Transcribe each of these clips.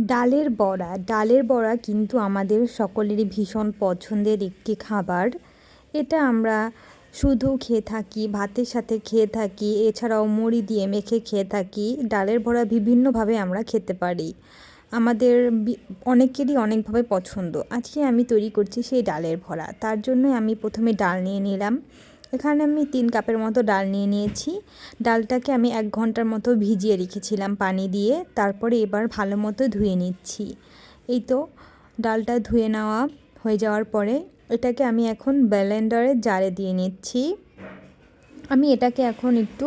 ডালের বড়া কিন্তু আমাদের সকলেরই ভীষণ পছন্দের একটি খাবার। এটা আমরা শুধু খেয়ে থাকি, ভাতের সাথে খেয়ে থাকি, এছাড়াও মুড়ি দিয়ে মেখে খেয়ে থাকি। ডালের বড়া বিভিন্নভাবে আমরা খেতে পারি। আমাদের অনেকেরই অনেকভাবে পছন্দ। আজকে আমি তৈরি করছি সেই ডালের বড়া। তার জন্য আমি প্রথমে ডাল নিয়ে নিলাম। এখানে আমি 3 কাপের মতো ডাল নিয়ে নিয়েছি। ডালটাকে আমি 1 ঘন্টার মতো ভিজিয়ে রেখেছিলাম পানি দিয়ে। তারপরে এবার ভালো মতো ধুয়ে নিচ্ছি। এই তো ডালটা ধুয়ে নেওয়া হয়ে যাওয়ার পরে এটাকে আমি এখন ব্লেন্ডারের জারে দিয়ে নিচ্ছি। আমি এটাকে এখন একটু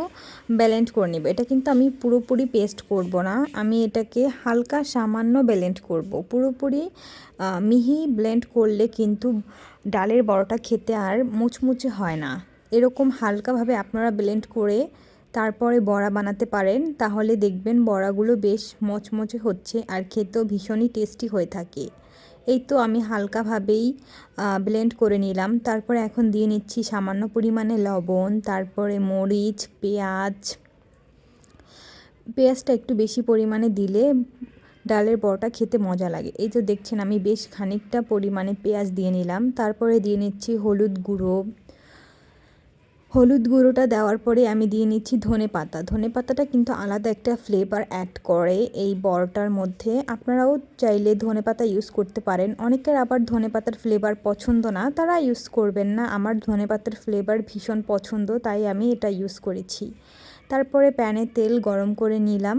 ব্লেন্ড করে নেব। এটা কিন্তু আমি পুরোপুরি পেস্ট করব না, আমি এটাকে হালকা সামান্য ব্লেন্ড করব। পুরোপুরি মিহি ব্লেন্ড করলে কিন্তু ডালের বড়াটা খেতে আর মুচমুচে হয় না। এরকম হালকাভাবে আপনারা ব্লেন্ড করে তারপরে বড়া বানাতে পারেন, তাহলে দেখবেন বড়াগুলো বেশ মচমচে হচ্ছে আর খেতেও ভীষণই টেস্টি হয়ে থাকে। এই তো আমি হালকাভাবেই ব্লেন্ড করে নিলাম। তারপরে এখন দিয়ে নিচ্ছি সামান্য পরিমাণে লবণ, তারপরে মরিচ, পেঁয়াজটা একটু বেশি পরিমাণে দিলে ডালের বড়াটা খেতে মজা লাগে। এই তো দেখছেন আমি বেশ খানিকটা পরিমাণে পেঁয়াজ দিয়ে নিলাম। তারপরে দিয়ে নিচ্ছি হলুদ গুঁড়োটা দেওয়ার পরে আমি দিয়ে নিচ্ছি ধনেপাতাটা কিন্তু আলাদা একটা ফ্লেভার অ্যাড করে এই বড়াটার মধ্যে। আপনারাও চাইলে ধনেপাতা ইউজ করতে পারেন। অনেকের আবার ধনেপাতার ফ্লেভার পছন্দ না, তারা ইউজ করবেন না। আমার ধনেপাতার ফ্লেভার ভীষণ পছন্দ, তাই আমি এটা ইউজ করেছি। তারপরে প্যানে তেল গরম করে নিলাম।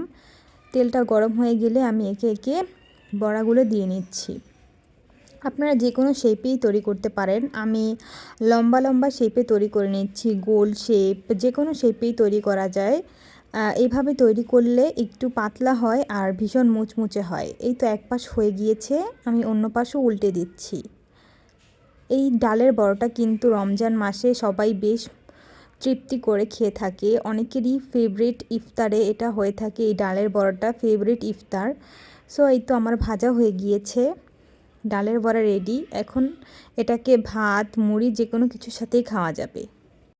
তেলটা গরম হয়ে গেলে আমি একে একে বড়াগুলো দিয়ে নিচ্ছি। আপনারা যে কোনো শেপেই তৈরি করতে পারেন। আমি লম্বা শেপে তৈরি করে নিচ্ছি, গোল শেপ, যে কোনো শেপেই তৈরি করা যায়। এইভাবে তৈরি করলে একটু পাতলা হয় আর ভীষণ মুচমুচে হয়। এই তো এক পাশ হয়ে গিয়েছে, আমি অন্য পাশও উল্টে দিচ্ছি। এই ডালের বড়াটা কিন্তু রমজান মাসে সবাই বেশ তৃপ্তি করে খেয়ে থাকে। অনেকেরই ফেভারিট ইফতারে এটা হয়ে থাকে, এই ডালের বড়াটা ফেভারিট ইফতার। সো এই তো আমার ভাজা হয়ে গিয়েছে, ডালের বড়া রেডি। এখন এটাকে ভাত, মুড়ি যে কোনো কিছুর সাথেই খাওয়া যাবে।